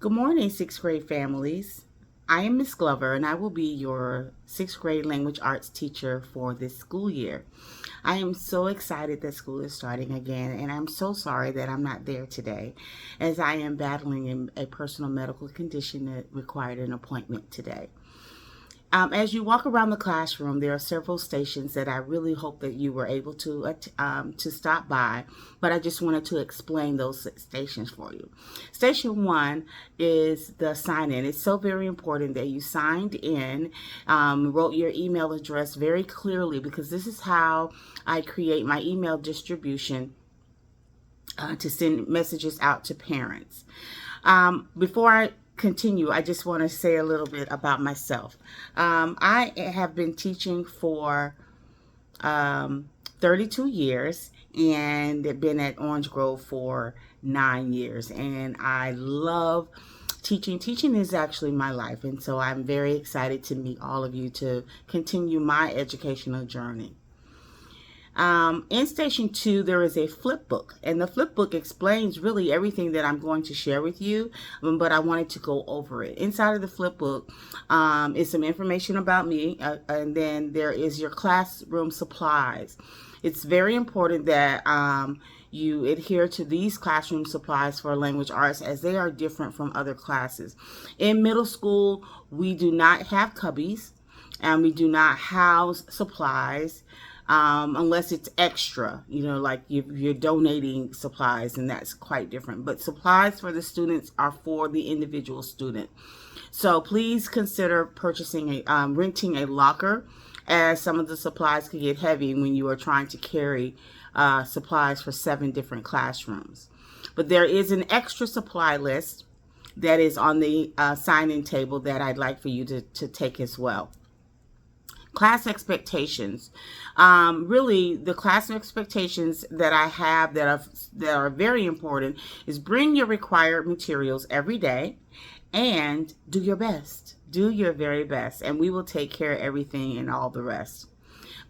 Good morning, sixth grade families. I am Miss Glover, and I will be your sixth grade language arts teacher for this school year. I am so excited that school is starting again, and I'm so sorry that I'm not there today, as I am battling a personal medical condition that required an appointment today. As you walk around the classroom, there are several stations that I really hope that you were able to stop by, but I just wanted to explain those stations for you. Station one is the sign in. It's so very important that you signed in, wrote your email address very clearly, because this is how I create my email distribution to send messages out to parents. Before I continue, I just want to say a little bit about myself. I have been teaching for 32 years and been at Orange Grove for 9 years, and I love teaching. Teaching is actually my life, and so I'm very excited to meet all of you to continue my educational journey. In Station 2, there is a flip book, and the flip book explains really everything that I'm going to share with you, but I wanted to go over it. Inside of the flip book is some information about me, and then there is your classroom supplies. It's very important that you adhere to these classroom supplies for language arts, as they are different from other classes. In middle school, we do not have cubbies, and we do not house supplies unless it's extra, like you're donating supplies, and that's quite different. But supplies for the students are for the individual student. So please consider renting a locker, as some of the supplies can get heavy when you are trying to carry supplies for 7 different classrooms. But there is an extra supply list that is on the sign-in table that I'd like for you to take as well. Class expectations. Really, the class expectations that I have that are very important is bring your required materials every day and do your best. Do your very best, and we will take care of everything and all the rest.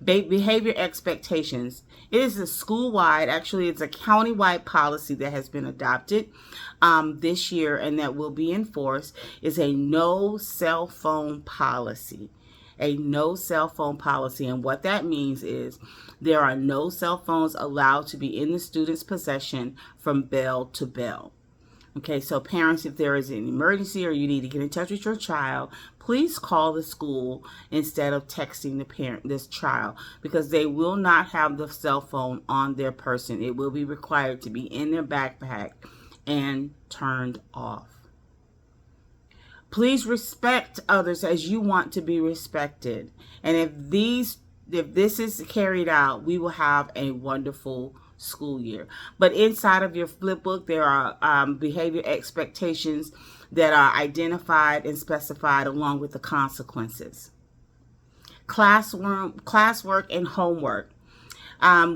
Behavior expectations. It is a school-wide, actually it's a county-wide policy that has been adopted this year, and that will be enforced, is a no cell phone policy. A no cell phone policy, and what that means is there are no cell phones allowed to be in the student's possession from bell to bell. Okay, so parents, if there is an emergency or you need to get in touch with your child, please call the school instead of texting this child, because they will not have the cell phone on their person. It will be required to be in their backpack and turned off. Please respect others as you want to be respected. And if this is carried out, we will have a wonderful school year. But inside of your flip book, there are behavior expectations that are identified and specified, along with the consequences. Classwork and homework.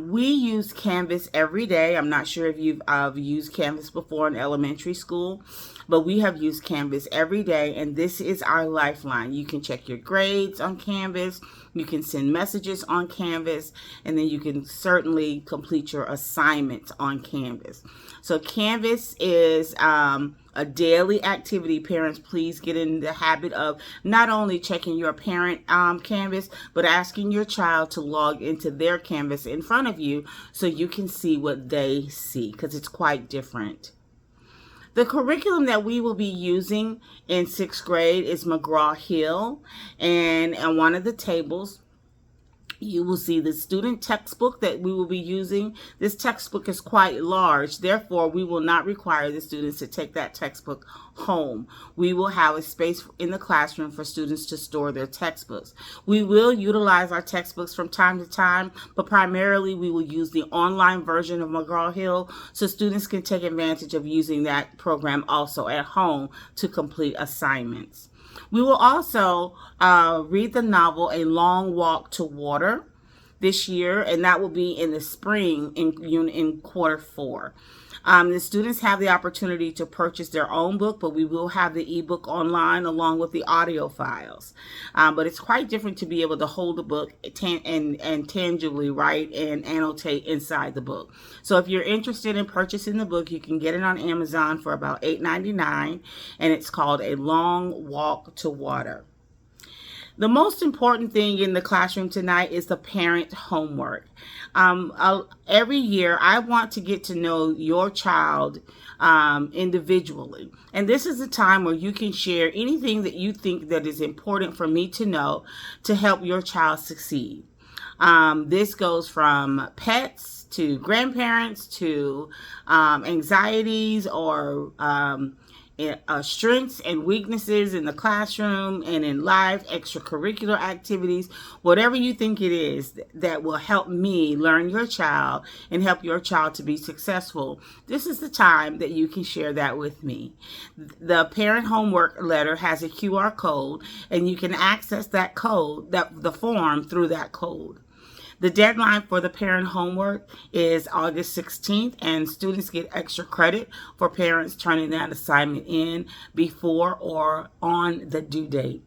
We use Canvas every day. I'm not sure if you've used Canvas before in elementary school, but we have used Canvas every day, and this is our lifeline. You can check your grades on Canvas, you can send messages on Canvas, and then you can certainly complete your assignments on Canvas. So Canvas is a daily activity. Parents, please get in the habit of not only checking your parent Canvas, but asking your child to log into their Canvas in front of you so you can see what they see, because it's quite different. The curriculum that we will be using in 6th grade is McGraw-Hill, and on one of the tables you will see the student textbook that we will be using. This textbook is quite large, therefore we will not require the students to take that textbook home. We will have a space in the classroom for students to store their textbooks. We will utilize our textbooks from time to time, but primarily we will use the online version of McGraw-Hill, so students can take advantage of using that program also at home to complete assignments. We will also read the novel A Long Walk to Water this year, and that will be in the spring in quarter 4. The students have the opportunity to purchase their own book, but we will have the ebook online along with the audio files. But it's quite different to be able to hold the book and tangibly write and annotate inside the book. So if you're interested in purchasing the book, you can get it on Amazon for about $8.99, and it's called A Long Walk to Water. The most important thing in the classroom tonight is the parent homework. Every year, I want to get to know your child individually. And this is a time where you can share anything that you think that is important for me to know to help your child succeed. This goes from pets to grandparents to anxieties or strengths and weaknesses in the classroom and in life, extracurricular activities, whatever you think it is that will help me learn your child and help your child to be successful. This is the time that you can share that with me. The parent homework letter has a QR code, and you can access that code, the form, through that code. The deadline for the parent homework is August 16th, and students get extra credit for parents turning that assignment in before or on the due date.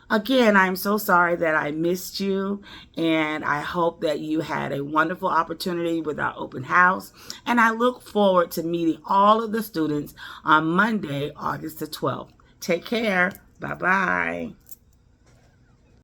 Again, I'm so sorry that I missed you, and I hope that you had a wonderful opportunity with our open house, and I look forward to meeting all of the students on Monday, August the 12th. Take care. Bye-bye.